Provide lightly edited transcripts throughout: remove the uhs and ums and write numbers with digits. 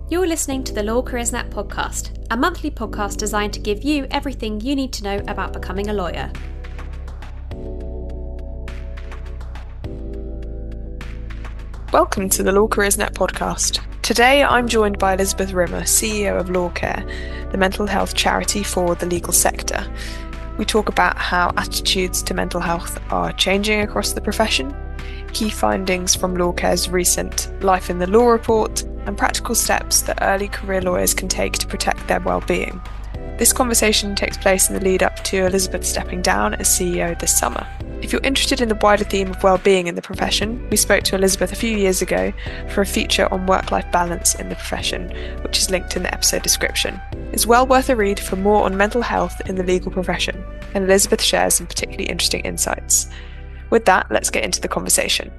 You're listening to the Law Careers Net podcast, a monthly podcast designed to give you everything you need to know about becoming a lawyer. Welcome to the Law Careers Net podcast. Today I'm joined by Elizabeth Rimmer, CEO of LawCare, the mental health charity for the legal sector. We talk about how attitudes to mental health are changing across the profession, key findings from LawCare's recent Life in the Law report, and practical steps that early career lawyers can take to protect their well-being. This conversation takes place in the lead up to Elizabeth stepping down as CEO this summer. If you're interested in the wider theme of well-being in the profession, we spoke to Elizabeth a few years ago for a feature on work-life balance in the profession, which is linked in the episode description. It's well worth a read for more on mental health in the legal profession, and Elizabeth shares some particularly interesting insights. With that, let's get into the conversation.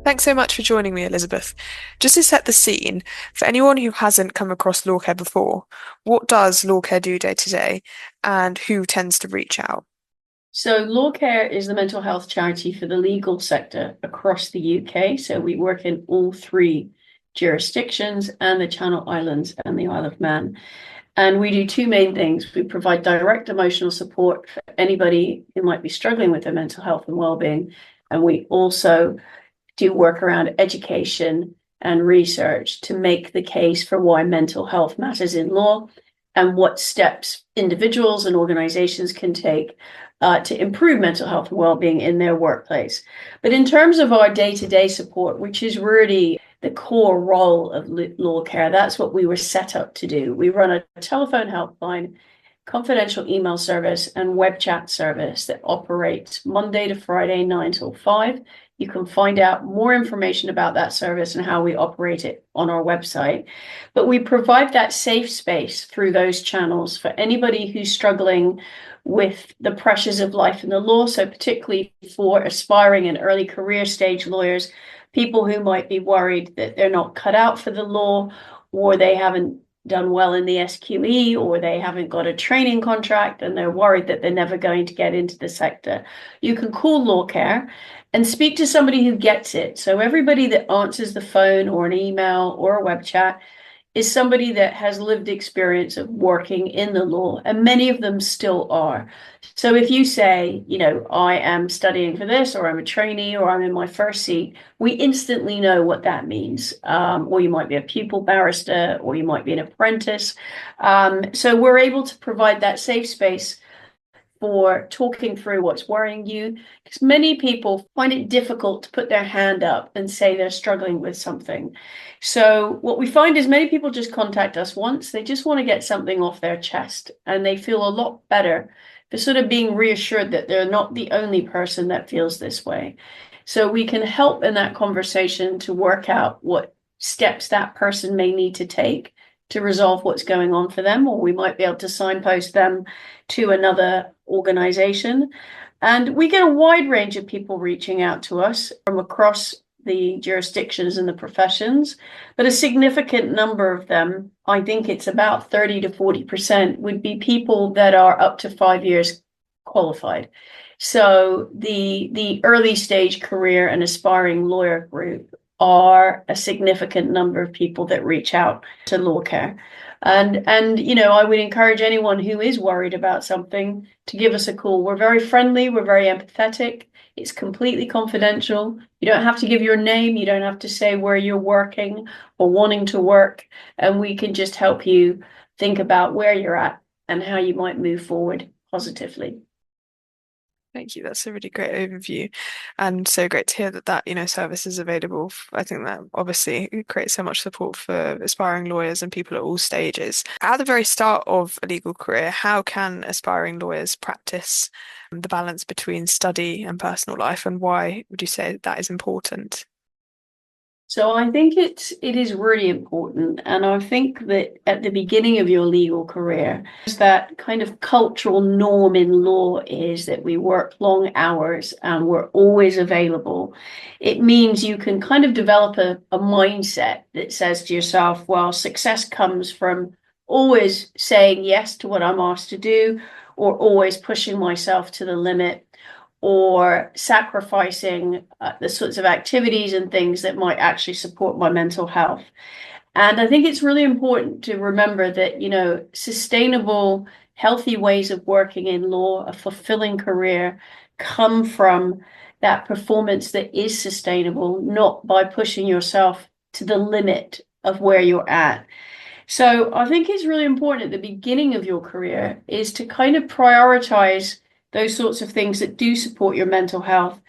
Thanks so much for joining me, Elizabeth. Just to set the scene, for anyone who hasn't come across LawCare before, what does LawCare do day to day, and who tends to reach out? So LawCare is the mental health charity for the legal sector across the UK. So we work in all three jurisdictions and the Channel Islands and the Isle of Man. And we do two main things. We provide direct emotional support for anybody who might be struggling with their mental health and well-being. And we also do work around education and research to make the case for why mental health matters in law and what steps individuals and organizations can take to improve mental health and well-being in their workplace. But in terms of our day-to-day support, which is really the core role of LawCare, that's what we were set up to do. We run a telephone helpline, confidential email service, and web chat service that operates Monday to Friday, 9 till 5. You can find out more information about that service and how we operate it on our website. But we provide that safe space through those channels for anybody who's struggling with the pressures of life in the law. So particularly for aspiring and early career stage lawyers, people who might be worried that they're not cut out for the law, or they haven't done well in the SQE, or they haven't got a training contract and they're worried that they're never going to get into the sector. You can call LawCare and speak to somebody who gets it. So everybody that answers the phone or an email or a web chat is somebody that has lived experience of working in the law, and many of them still are. So if you say, I am studying for this, or I'm a trainee, or I'm in my first seat, we instantly know what that means. Or you might be a pupil barrister, or you might be an apprentice. So we're able to provide that safe space for talking through what's worrying you, because many people find it difficult to put their hand up and say they're struggling with something. So what we find is many people just contact us once. They just want to get something off their chest, and they feel a lot better for sort of being reassured that they're not the only person that feels this way. So we can help in that conversation to work out what steps that person may need to take to resolve what's going on for them, or we might be able to signpost them to another organization. And we get a wide range of people reaching out to us from across the jurisdictions and the professions, but a significant number of them, I think it's about 30 to 40%, would be people that are up to 5 years qualified. So the early stage career and aspiring lawyer group are a significant number of people that reach out to LawCare. And I would encourage anyone who is worried about something to give us a call. We're very friendly, we're very empathetic. It's completely confidential. You don't have to give your name, you don't have to say where you're working or wanting to work, and we can just help you think about where you're at and how you might move forward positively. Thank you. That's a really great overview, and so great to hear that service is available. I think that obviously it creates so much support for aspiring lawyers and people at all stages. At the very start of a legal career, how can aspiring lawyers practice the balance between study and personal life, and why would you say that is important? So I think it is really important. And I think that at the beginning of your legal career, that kind of cultural norm in law is that we work long hours and we're always available. It means you can kind of develop a mindset that says to yourself, well, success comes from always saying yes to what I'm asked to do, or always pushing myself to the limit, or sacrificing the sorts of activities and things that might actually support my mental health. And I think it's really important to remember that, sustainable, healthy ways of working in law, a fulfilling career, come from that performance that is sustainable, not by pushing yourself to the limit of where you're at. So I think it's really important at the beginning of your career is to kind of prioritize those sorts of things that do support your mental health.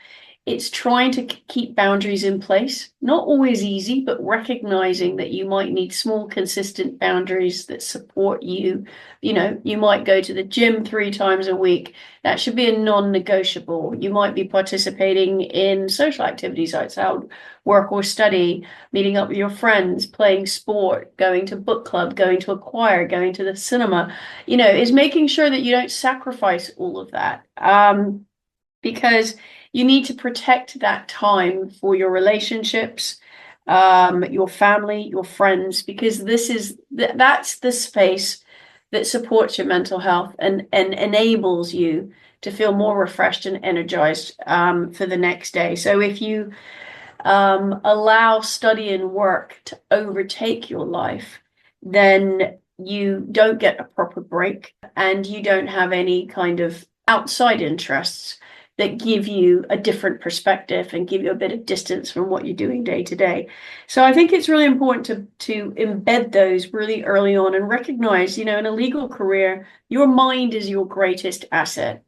It's trying to keep boundaries in place, not always easy, but recognizing that you might need small, consistent boundaries that support you. You might go to the gym 3 times a week. That should be a non-negotiable. You might be participating in social activities outside work or study, meeting up with your friends, playing sport, going to book club, going to a choir, going to the cinema, is making sure that you don't sacrifice all of that. Because you need to protect that time for your relationships, your family, your friends, because that's the space that supports your mental health and enables you to feel more refreshed and energized for the next day. So if you allow study and work to overtake your life, then you don't get a proper break and you don't have any kind of outside interests that give you a different perspective and give you a bit of distance from what you're doing day to day. So I think it's really important to embed those really early on and recognize, in a legal career, your mind is your greatest asset.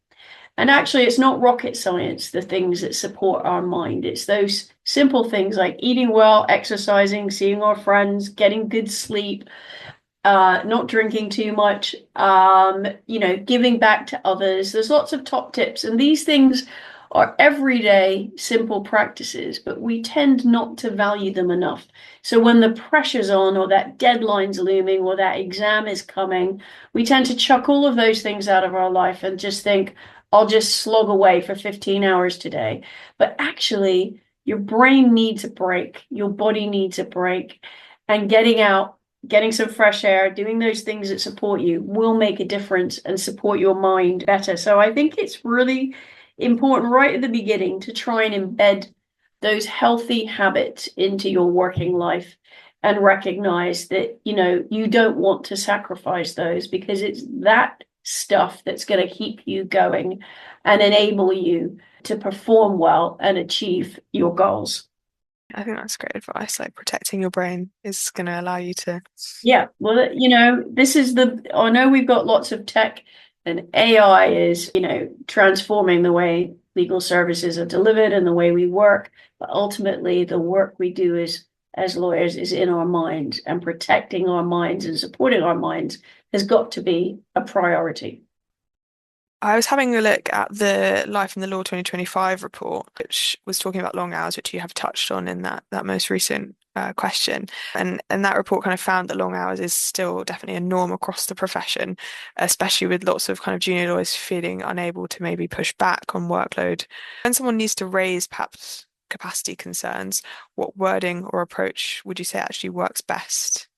And actually, it's not rocket science, the things that support our mind. It's those simple things like eating well, exercising, seeing our friends, getting good sleep, not drinking too much, giving back to others. There's lots of top tips, and these things are everyday simple practices, but we tend not to value them enough. So when the pressure's on, or that deadline's looming, or that exam is coming, we tend to chuck all of those things out of our life and just think, I'll just slog away for 15 hours today. But actually, your brain needs a break, your body needs a break, and getting out, getting some fresh air, doing those things that support you will make a difference and support your mind better. So I think it's really important right at the beginning to try and embed those healthy habits into your working life and recognize that, you don't want to sacrifice those, because it's that stuff that's going to keep you going and enable you to perform well and achieve your goals. I think that's great advice. Like, protecting your brain is going to allow you to. Yeah, well, I know we've got lots of tech, and AI is, transforming the way legal services are delivered and the way we work. But ultimately, the work we do as lawyers is in our minds, and protecting our minds and supporting our minds has got to be a priority. I was having a look at the Life in the Law 2025 report, which was talking about long hours, which you have touched on in that most recent question. And that report kind of found that long hours is still definitely a norm across the profession, especially with lots of kind of junior lawyers feeling unable to maybe push back on workload. When someone needs to raise perhaps capacity concerns, what wording or approach would you say actually works best?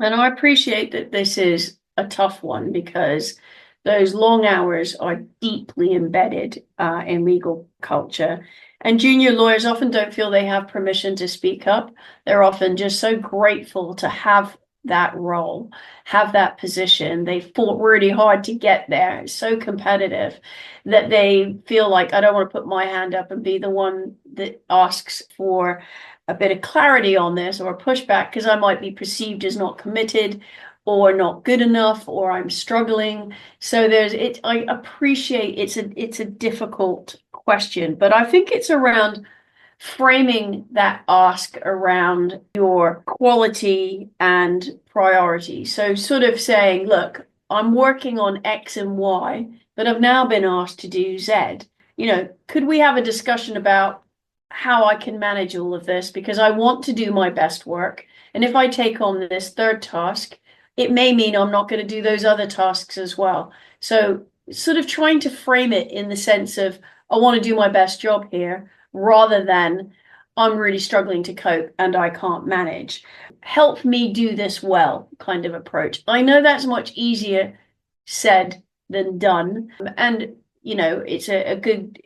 And I appreciate that this is a tough one, because those long hours are deeply embedded in legal culture. And junior lawyers often don't feel they have permission to speak up. They're often just so grateful to have that role, have that position. They fought really hard to get there. It's so competitive that they feel like, I don't want to put my hand up and be the one that asks for a bit of clarity on this or a pushback, because I might be perceived as not committed or not good enough, or I'm struggling. So I appreciate it's a difficult question, but I think it's around framing that ask around your quality and priority. So sort of saying, look, I'm working on X and Y, but I've now been asked to do Z. Could we have a discussion about how I can manage all of this? Because I want to do my best work. And if I take on this third task, it may mean I'm not going to do those other tasks as well. So sort of trying to frame it in the sense of, I want to do my best job here, rather than I'm really struggling to cope and I can't manage. Help me do this well kind of approach. I know that's much easier said than done. And, it's a good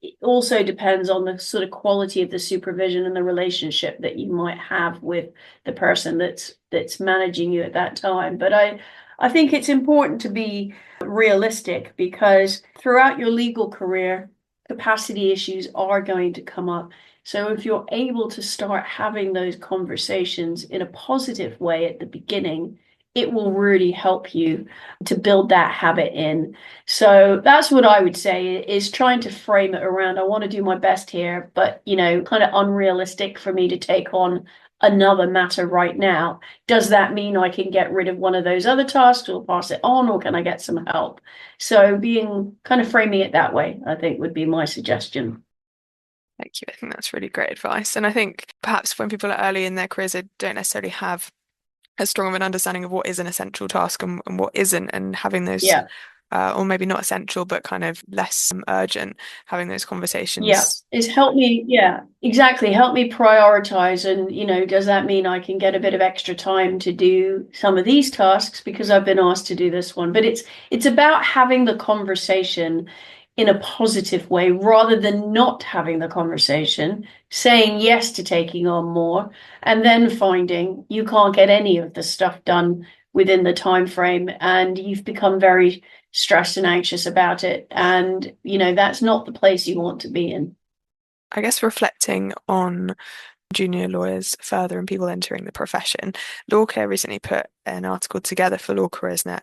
it also depends on the sort of quality of the supervision and the relationship that you might have with the person that's managing you at that time. But I think it's important to be realistic, because throughout your legal career, capacity issues are going to come up. So if you're able to start having those conversations in a positive way at the beginning, it will really help you to build that habit in. So that's what I would say, is trying to frame it around, I want to do my best here, but, kind of unrealistic for me to take on another matter right now. Does that mean I can get rid of one of those other tasks or pass it on, or can I get some help? So being kind of framing it that way, I think, would be my suggestion. Thank you. I think that's really great advice. And I think perhaps when people are early in their careers, they don't necessarily have as strong of an understanding of what is an essential task and what isn't, and having those, Yeah. or maybe not essential, but kind of less urgent, having those conversations. Yeah, it's help me. Yeah, exactly. Help me prioritize. And, does that mean I can get a bit of extra time to do some of these tasks because I've been asked to do this one? But it's about having the conversation in a positive way rather than not having the conversation, saying yes to taking on more, and then finding you can't get any of the stuff done within the time frame, and you've become very stressed and anxious about it. And, that's not the place you want to be in. I guess reflecting on junior lawyers further and people entering the profession, LawCare recently put an article together for Law Careersnet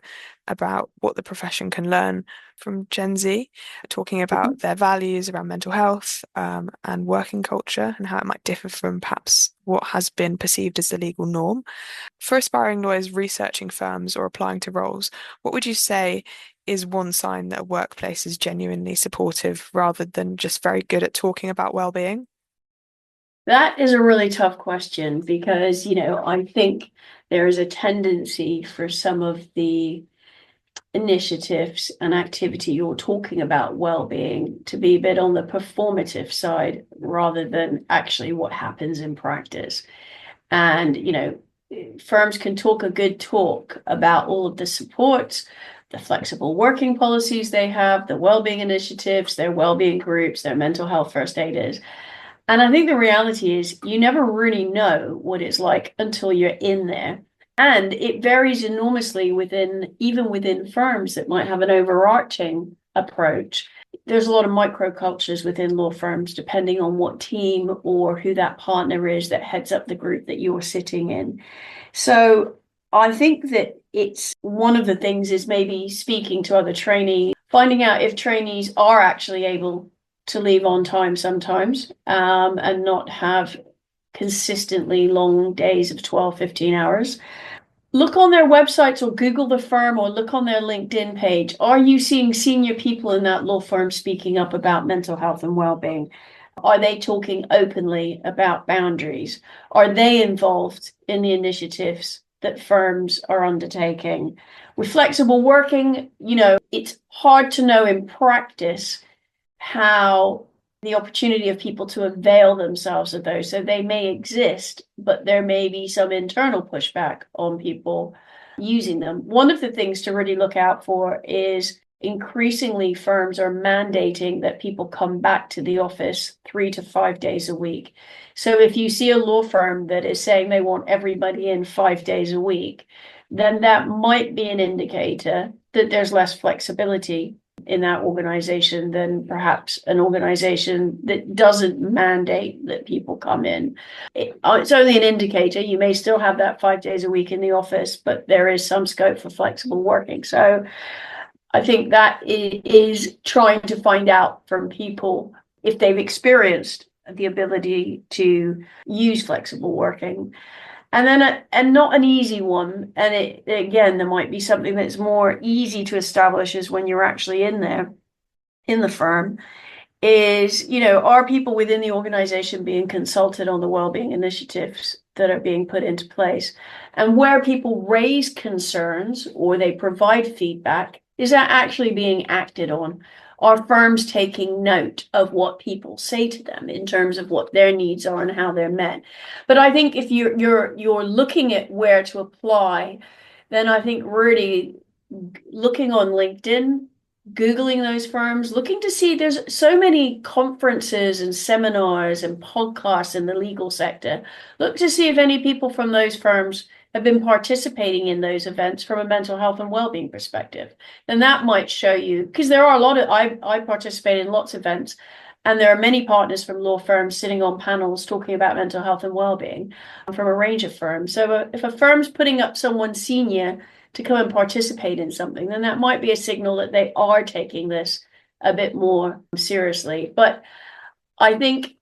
about what the profession can learn from Gen Z, talking about their values around mental health and working culture, and how it might differ from perhaps what has been perceived as the legal norm. For aspiring lawyers researching firms or applying to roles, what would you say is one sign that a workplace is genuinely supportive rather than just very good at talking about well-being? That is a really tough question, because, I think there is a tendency for some of the initiatives and activity you're talking about well-being to be a bit on the performative side rather than actually what happens in practice. And, firms can talk a good talk about all of the supports, the flexible working policies they have, the well-being initiatives, their well-being groups, their mental health first aiders. And I think the reality is you never really know what it's like until you're in there. And it varies enormously even within firms that might have an overarching approach. There's a lot of microcultures within law firms, depending on what team or who that partner is that heads up the group that you're sitting in. So I think that it's one of the things is maybe speaking to other trainees, finding out if trainees are actually able to leave on time sometimes, and not have consistently long days of 12, 15 hours. Look on their websites or Google the firm or look on their LinkedIn page. Are you seeing senior people in that law firm speaking up about mental health and well-being? Are they talking openly about boundaries? Are they involved in the initiatives that firms are undertaking? With flexible working, it's hard to know in practice how the opportunity of people to avail themselves of those. So they may exist, but there may be some internal pushback on people using them. One of the things to really look out for is increasingly firms are mandating that people come back to the office 3 to 5 days a week. So if you see a law firm that is saying they want everybody in 5 days a week, then that might be an indicator that there's less flexibility in that organization than perhaps an organization that doesn't mandate that people come in. It's only an indicator. You may still have that 5 days a week in the office, but there is some scope for flexible working. So I think that is trying to find out from people if they've experienced the ability to use flexible working. And then, and not an easy one, and again, there might be something that's more easy to establish is when you're actually in there, in the firm, is, are people within the organization being consulted on the well-being initiatives that are being put into place? And where people raise concerns or they provide feedback, is that actually being acted on? Are firms taking note of what people say to them in terms of what their needs are and how they're met? But I think if you're looking at where to apply, then I think really looking on LinkedIn, Googling those firms, looking to see there's so many conferences and seminars and podcasts in the legal sector. Look to see if any people from those firms have been participating in those events from a mental health and well-being perspective. And that might show you, because there are a lot of, I participate in lots of events, and there are many partners from law firms sitting on panels talking about mental health and well-being from a range of firms. So if a firm's putting up someone senior to come and participate in something, then that might be a signal that they are taking this a bit more seriously. But I think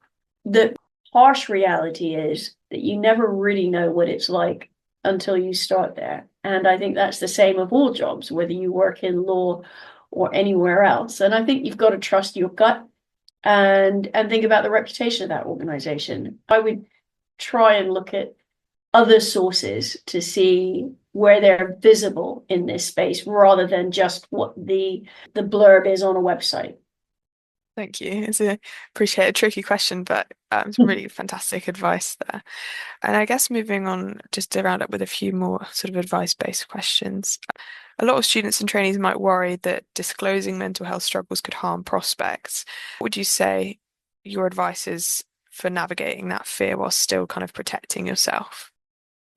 the harsh reality is that you never really know what it's like until you start there. And I think that's the same of all jobs, whether you work in law or anywhere else. And I think you've got to trust your gut and think about the reputation of that organization. I would try and look at other sources to see where they're visible in this space rather than just what the blurb is on a website. Thank you. Appreciate a tricky question, but it's really fantastic advice there. And I guess moving on, just to round up with a few more sort of advice-based questions. A lot of students and trainees might worry that disclosing mental health struggles could harm prospects. What would you say your advice is for navigating that fear while still kind of protecting yourself?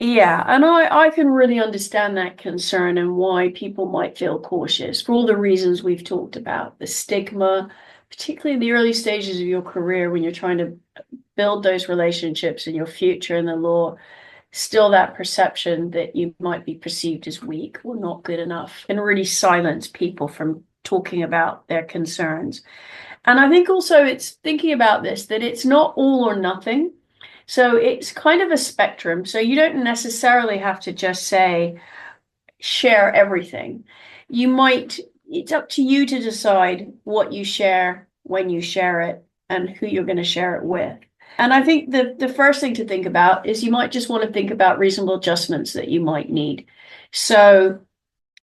Yeah, and I can really understand that concern and why people might feel cautious for all the reasons we've talked about. The stigma, particularly in the early stages of your career when you're trying to build those relationships in your future in the law, still that perception that you might be perceived as weak or not good enough can really silence people from talking about their concerns. And I think also it's thinking about this, that it's not all or nothing. So it's kind of a spectrum. So you don't necessarily have to just say, share everything. It's up to you to decide what you share, when you share it, and who you're going to share it with. And I think the first thing to think about is you might just want to think about reasonable adjustments that you might need. So,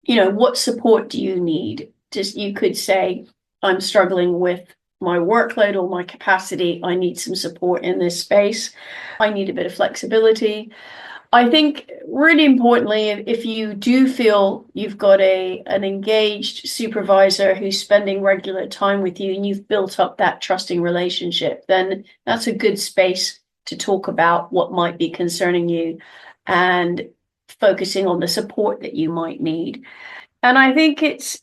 what support do you need? You could say, I'm struggling with my workload or my capacity. I need some support in this space. I need a bit of flexibility. I think really importantly, if you do feel you've got an engaged supervisor who's spending regular time with you and you've built up that trusting relationship, then that's a good space to talk about what might be concerning you and focusing on the support that you might need. And I think it's,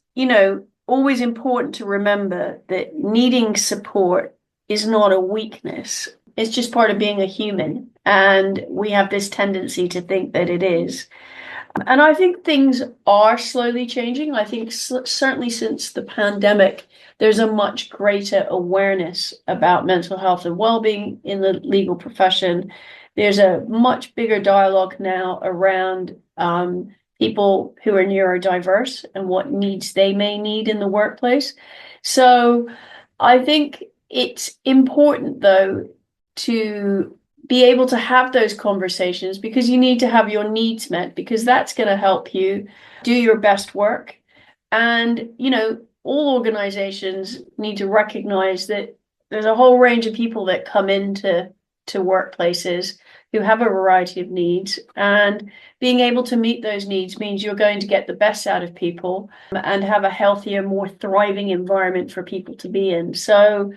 always important to remember that needing support is not a weakness. It's just part of being a human. And we have this tendency to think that it is. And I think things are slowly changing. I think certainly since the pandemic, there's a much greater awareness about mental health and well-being in the legal profession. There's a much bigger dialogue now around people who are neurodiverse and what needs they may need in the workplace. So I think it's important, though, to be able to have those conversations because you need to have your needs met, because that's going to help you do your best work. And, all organizations need to recognize that there's a whole range of people that come into workplaces who have a variety of needs, and being able to meet those needs means you're going to get the best out of people and have a healthier, more thriving environment for people to be in. So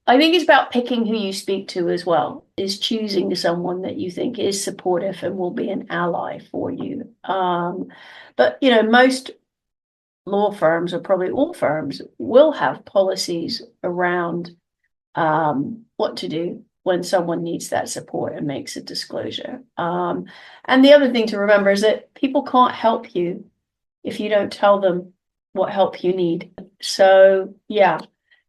I think it's about picking who you speak to as well, is choosing someone that you think is supportive and will be an ally for you. But, most law firms, or probably all firms, will have policies around what to do when someone needs that support and makes a disclosure. And the other thing to remember is that people can't help you if you don't tell them what help you need. So, yeah,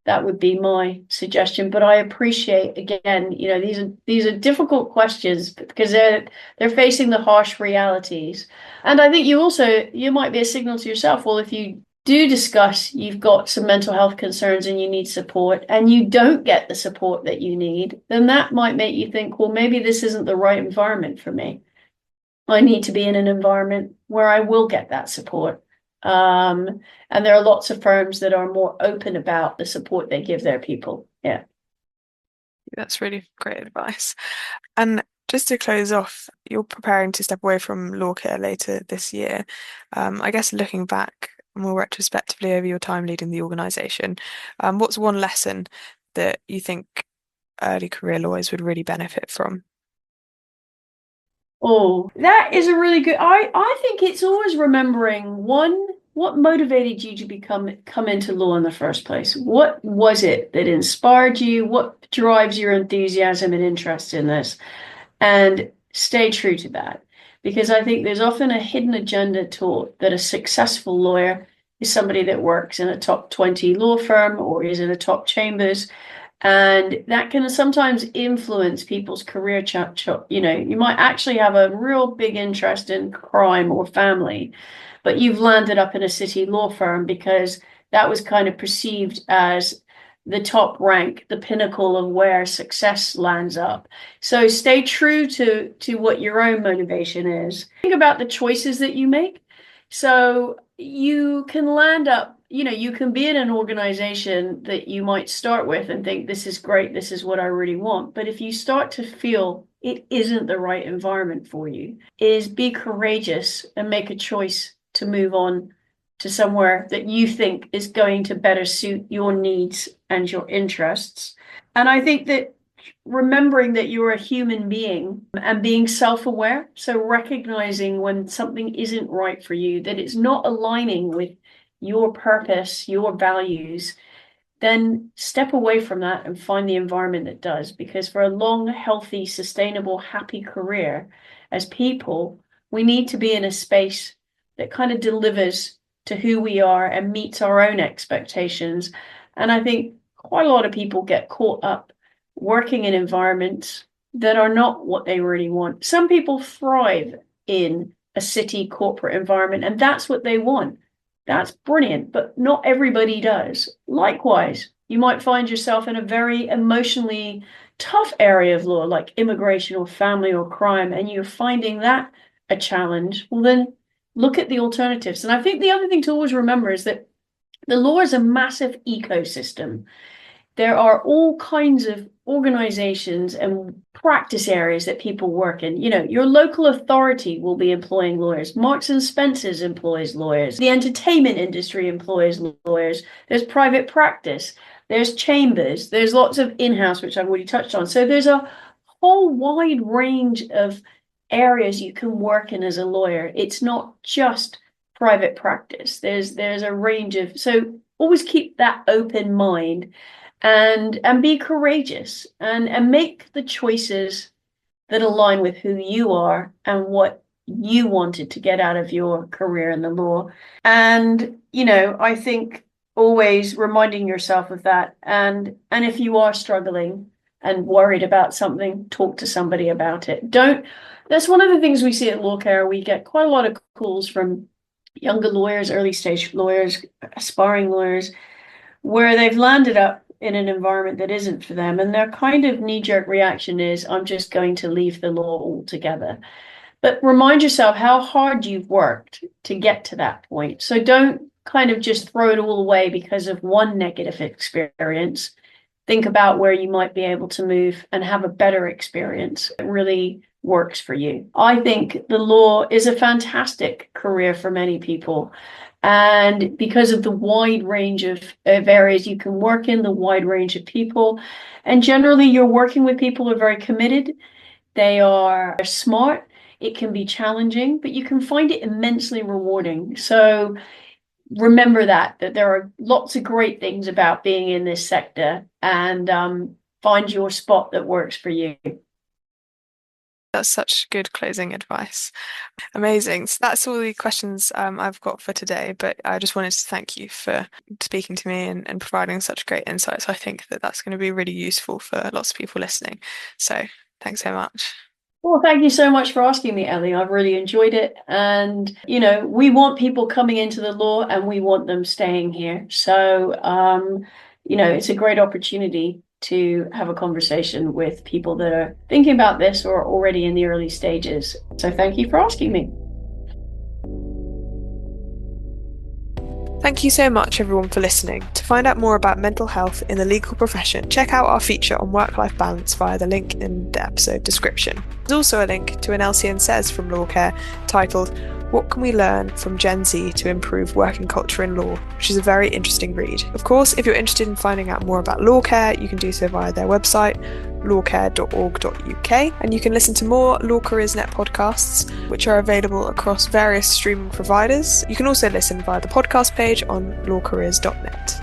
that would be my suggestion. But I appreciate, again, these are difficult questions because they're facing the harsh realities. And I think you might be a signal to yourself, well, if you do discuss you've got some mental health concerns and you need support and you don't get the support that you need, then that might make you think, well, maybe this isn't the right environment for me. I need to be in an environment where I will get that support. And there are lots of firms that are more open about the support they give their people. Yeah. That's really great advice. And just to close off, you're preparing to step away from LawCare later this year. I guess looking back, more retrospectively over your time leading the organisation, what's one lesson that you think early career lawyers would really benefit from? Oh, that is a really good. I think it's always remembering one, what motivated you to come into law in the first place? What was it that inspired you? What drives your enthusiasm and interest in this? And stay true to that. Because I think there's often a hidden agenda taught that a successful lawyer is somebody that works in a top 20 law firm or is in the top chambers. And that can sometimes influence people's career. You might actually have a real big interest in crime or family, but you've landed up in a city law firm because that was kind of perceived as the top rank, the pinnacle of where success lands up. So stay true to what your own motivation is. Think about the choices that you make. So you can land up, you can be in an organization that you might start with and think, this is great, this is what I really want. But if you start to feel it isn't the right environment for you, is be courageous and make a choice to move on to somewhere that you think is going to better suit your needs and your interests. And I think that remembering that you're a human being and being self-aware, so recognizing when something isn't right for you, that it's not aligning with your purpose, your values, then step away from that and find the environment that does. Because for a long, healthy, sustainable, happy career, as people, we need to be in a space that kind of delivers to who we are and meets our own expectations. And I think quite a lot of people get caught up working in environments that are not what they really want. Some people thrive in a city corporate environment, and that's what they want. That's brilliant, but not everybody does. Likewise, you might find yourself in a very emotionally tough area of law, like immigration or family or crime, and you're finding that a challenge. Well, then look at the alternatives. And I think the other thing to always remember is that the law is a massive ecosystem. There are all kinds of organizations and practice areas that people work in. Your local authority will be employing lawyers. Marks and Spencer's employs lawyers. The entertainment industry employs lawyers. There's private practice. There's chambers. There's lots of in-house, which I've already touched on. So there's a whole wide range of areas you can work in as a lawyer. It's not just private practice. There's a range of, so always keep that open mind and be courageous and make the choices that align with who you are and what you wanted to get out of your career in the law. And, I think always reminding yourself of that. And if you are struggling and worried about something, talk to somebody about it. That's one of the things we see at LawCare. We get quite a lot of calls from younger lawyers, early stage lawyers, aspiring lawyers, where they've landed up in an environment that isn't for them. And their kind of knee-jerk reaction is, I'm just going to leave the law altogether. But remind yourself how hard you've worked to get to that point. So don't kind of just throw it all away because of one negative experience. Think about where you might be able to move and have a better experience that really works for you. I think the law is a fantastic career for many people. And because of the wide range of areas you can work in, the wide range of people, and generally you're working with people who are very committed, they are smart, it can be challenging, but you can find it immensely rewarding. So remember that there are lots of great things about being in this sector, and find your spot that works for you. That's such good closing advice. Amazing. So that's all the questions I've got for today, but I just wanted to thank you for speaking to me and providing such great insights. I think that that's going to be really useful for lots of people listening. So thanks so much. Well, thank you so much for asking me, Ellie. I've really enjoyed it. And, we want people coming into the law and we want them staying here. So, it's a great opportunity to have a conversation with people that are thinking about this or are already in the early stages. So thank you for asking me. Thank you so much, everyone, for listening. To find out more about mental health in the legal profession, check out our feature on work-life balance via the link in the episode description. There's also a link to an LCN Says from LawCare titled What Can We Learn from Gen Z to Improve Working Culture in Law, which is a very interesting read. Of course, if you're interested in finding out more about LawCare, you can do so via their website, lawcare.org.uk, and you can listen to more Law Careers Net podcasts, which are available across various streaming providers. You can also listen via the podcast page on lawcareers.net.